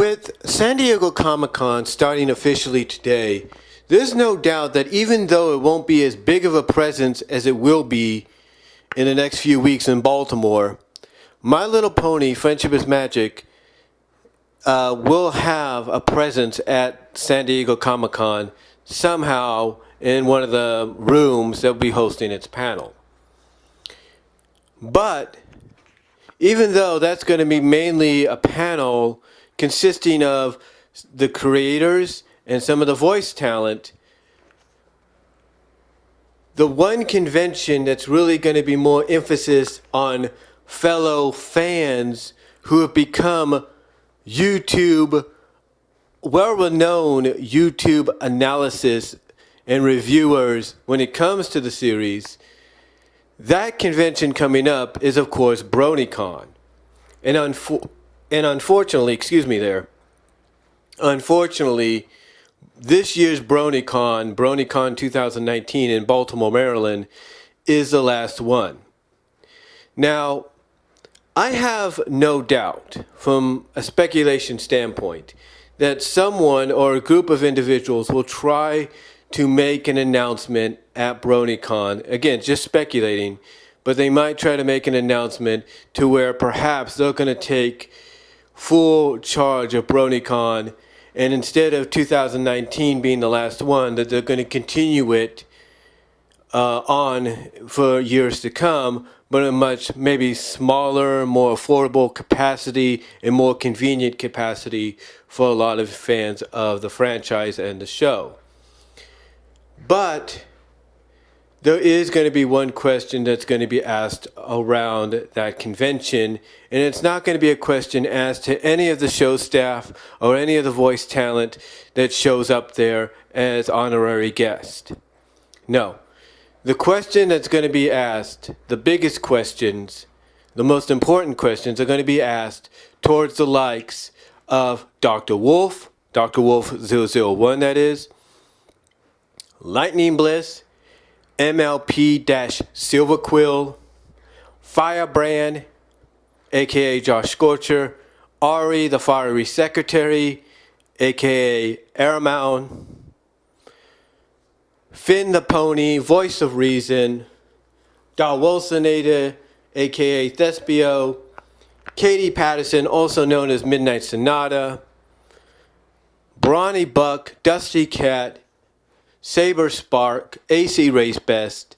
With San Diego Comic-Con starting officially today, there's no doubt that even though it won't be as big of a presence as it will be in the next few weeks in Baltimore, My Little Pony, Friendship is Magic, will have a presence at San Diego Comic-Con somehow in one of the rooms that will be hosting its panel. But even though that's going to be mainly a panel consisting of the creators and some of the voice talent, the one convention that's really going to be more emphasis on fellow fans who have become well-renowned YouTube analysis and reviewers when it comes to the series, that convention coming up is, of course, BronyCon. And unfortunately, this year's BronyCon 2019 in Baltimore, Maryland, is the last one. Now, I have no doubt, from a speculation standpoint, that someone or a group of individuals will try to make an announcement at BronyCon. Again, just speculating, but they might try to make an announcement to where perhaps they're going to take full charge of BronyCon, and instead of 2019 being the last one, that they're going to continue it on for years to come, but a much maybe smaller, more affordable capacity and more convenient capacity for a lot of fans of the franchise and the show. But there is going to be one question that's going to be asked around that convention, and it's not going to be a question asked to any of the show staff or any of the voice talent that shows up there as honorary guest. No. The question that's going to be asked, the biggest questions, the most important questions are going to be asked towards the likes of Dr. Wolf 001 that is, Lightning Bliss, MLP-Silver Quill, Firebrand, aka Josh Scorcher, Ari the Fiery Secretary, aka Aramount, Finn the Pony, Voice of Reason, Wilsonator, aka Thespio, Katie Patterson, also known as Midnight Sonata, Brawny Buck, Dusty Cat, Saber Spark, AC Race Best,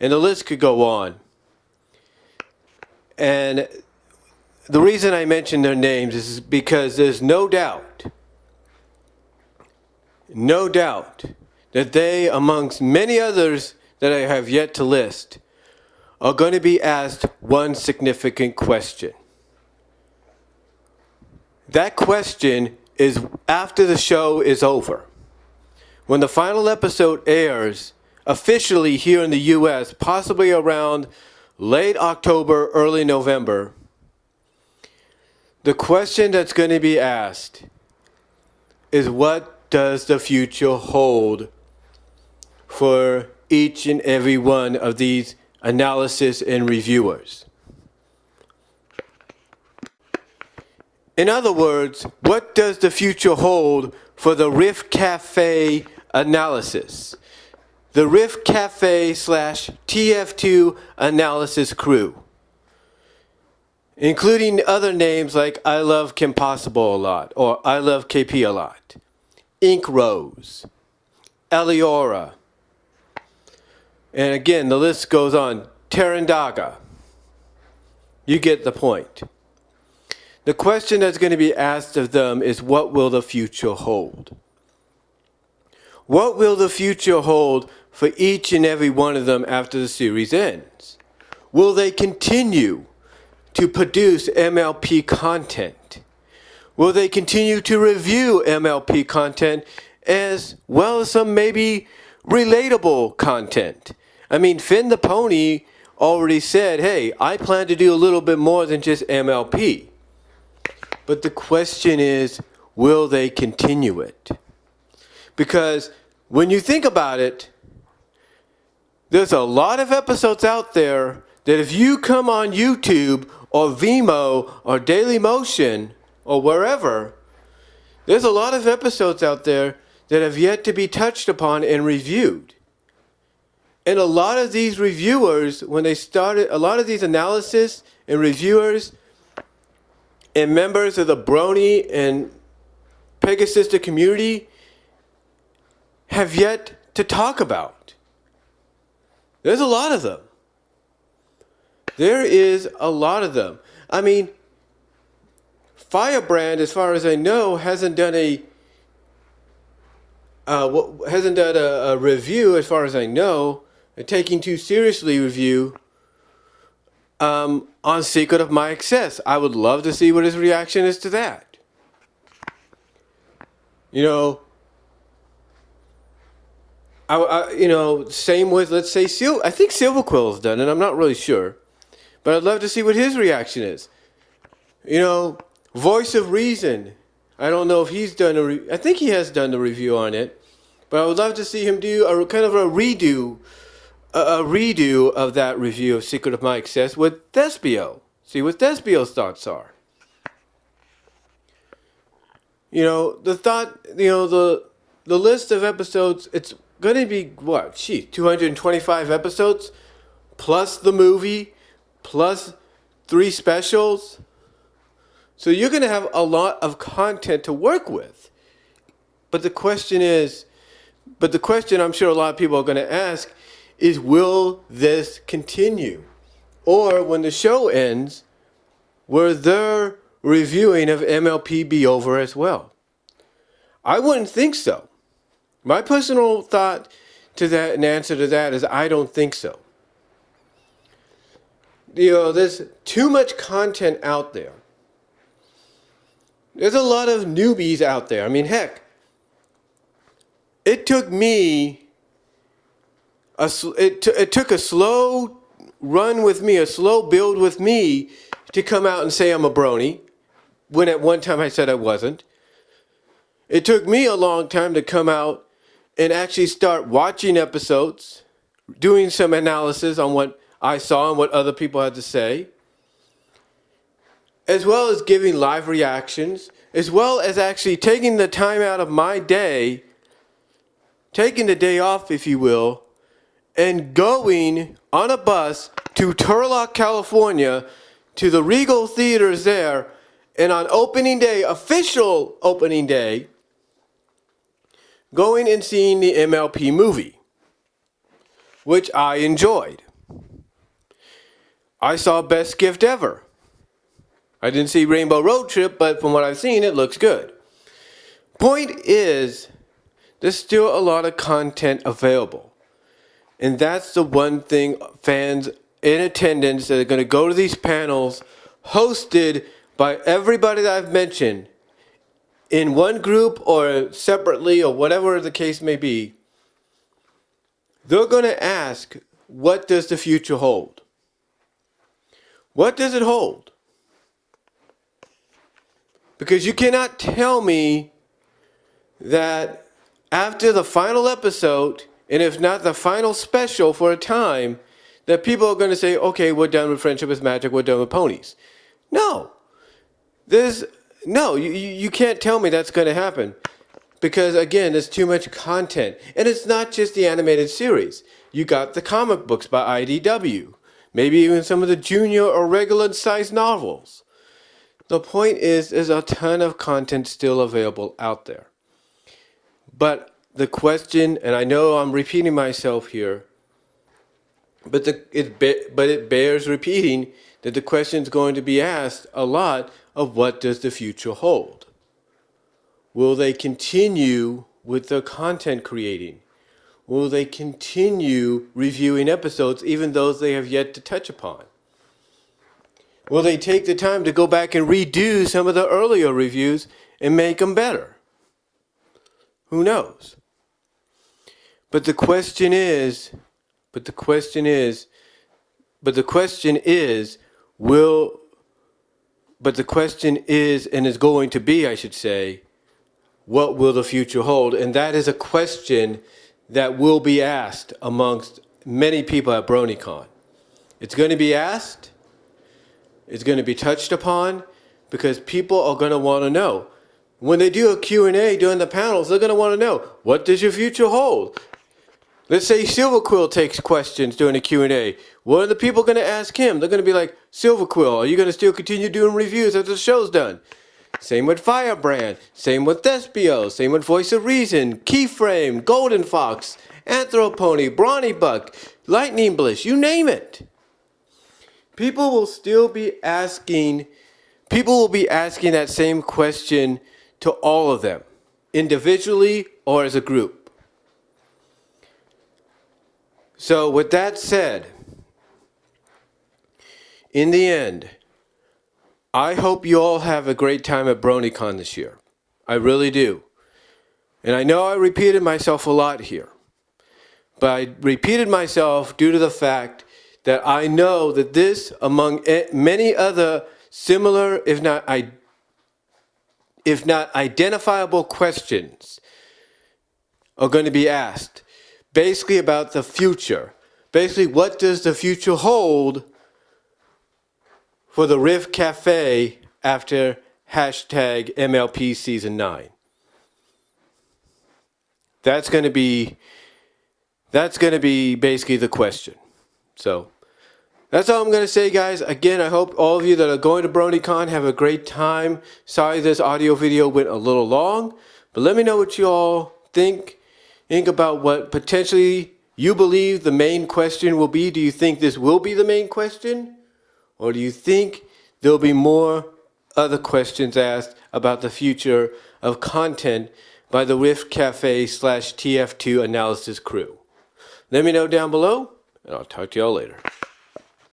and the list could go on. And the reason I mention their names is because there's no doubt that they, amongst many others that I have yet to list, are going to be asked one significant question. That question is after the show is over. When the final episode airs, officially here in the U.S., possibly around late October, early November, the question that's going to be asked is, what does the future hold for each and every one of these analysis and reviewers? In other words, what does the future hold for the Riff Cafe analysis, the Riff Cafe / TF2 analysis crew, including other names like I Love Kim Possible a lot, or I Love KP a lot, Ink Rose, Eliora, and again, the list goes on, Terendaga. You get the point. The question that's going to be asked of them is, what will the future hold? What will the future hold for each and every one of them after the series ends? Will they continue to produce MLP content? Will they continue to review MLP content as well as some maybe relatable content? I mean, Finn the Pony already said, hey, I plan to do a little bit more than just MLP. But the question is, will they continue it? Because when you think about it, there's a lot of episodes out there that if you come on YouTube or Vimeo or Dailymotion or wherever, There's a lot of episodes out there that have yet to be touched upon and reviewed. And a lot of these reviewers, when they started, a lot of these analysis and reviewers and members of the Brony and Pegasisters community have yet to talk about. There's a lot of them. There is a lot of them. I mean, Firebrand, as far as I know, hasn't done a review, as far as I know, a Taking Too Seriously review on Secret of My Excess. I would love to see what his reaction is to that. You know, same with, let's say, I think Silverquill's done it. I'm not really sure, but I'd love to see what his reaction is. You know, Voice of Reason. I don't know if he's done I think he has done the review on it, but I would love to see him do a kind of a redo of that review of Secret of My Excess with Thespio. See what Thespio's thoughts are. You know, the list of episodes, it's going to be, 225 episodes, plus the movie, plus 3 specials. So you're going to have a lot of content to work with. But the question I'm sure a lot of people are going to ask is, will this continue? Or when the show ends, will their reviewing of MLP be over as well? I wouldn't think so. My personal thought to that and answer to that is I don't think so. You know, there's too much content out there. There's a lot of newbies out there. I mean, heck, it took me it took a slow run with me, a slow build with me to come out and say I'm a brony, when at one time I said I wasn't. It took me a long time to come out and actually start watching episodes, doing some analysis on what I saw and what other people had to say, as well as giving live reactions, as well as actually taking the time out of my day, taking the day off, if you will, and going on a bus to Turlock, California, to the Regal Theaters there, and on opening day, official opening day, going and seeing the MLP movie, which I enjoyed. I saw Best Gift Ever. I didn't see Rainbow Road Trip, but from what I've seen, it looks good. Point is, there's still a lot of content available. And that's the one thing fans in attendance that are going to go to these panels hosted by everybody that I've mentioned, in one group or separately or whatever the case may be, they're going to ask, what does the future hold? What does it hold? Because you cannot tell me that after the final episode, and if not the final special for a time, that people are going to say, okay, we're done with Friendship is Magic, we're done with ponies. No. You can't tell me that's going to happen. Because, again, there's too much content. And it's not just the animated series. You got the comic books by IDW. Maybe even some of the junior or regular size novels. The point is, there's a ton of content still available out there. But the question, and I know I'm repeating myself here, but it bears repeating that the question is going to be asked a lot of, what does the future hold? Will they continue with their content creating? Will they continue reviewing episodes, even those they have yet to touch upon? Will they take the time to go back and redo some of the earlier reviews and make them better? Who knows? But the question is, and is going to be, I should say, what will the future hold? And that is a question that will be asked amongst many people at BronyCon. It's going to be asked, it's going to be touched upon, because people are going to want to know. When they do a Q&A during the panels, they're going to want to know, what does your future hold? Let's say Silverquill takes questions during the Q&A. What are the people going to ask him? They're going to be like, Silverquill, are you going to still continue doing reviews after the show's done? Same with Firebrand. Same with Thespio. Same with Voice of Reason, Keyframe, Golden Fox, Anthropony, Brony Buck, Lightning Bliss, you name it. People will be asking that same question to all of them, individually or as a group. So with that said, in the end, I hope you all have a great time at BronyCon this year. I really do. And I know I repeated myself a lot here. But I repeated myself due to the fact that I know that this, among many other similar, if not identifiable questions, are going to be asked. Basically about the future. Basically, what does the future hold for the Rift Cafe after hashtag MLP Season 9? That's going to be basically the question. So that's all I'm going to say, guys. Again, I hope all of you that are going to BronyCon have a great time. Sorry this audio video went a little long, but let me know what you all think about what potentially you believe the main question will be. Do you think this will be the main question? Or do you think there'll be more other questions asked about the future of content by the Rift Cafe / TF2 analysis crew? Let me know down below, and I'll talk to y'all later.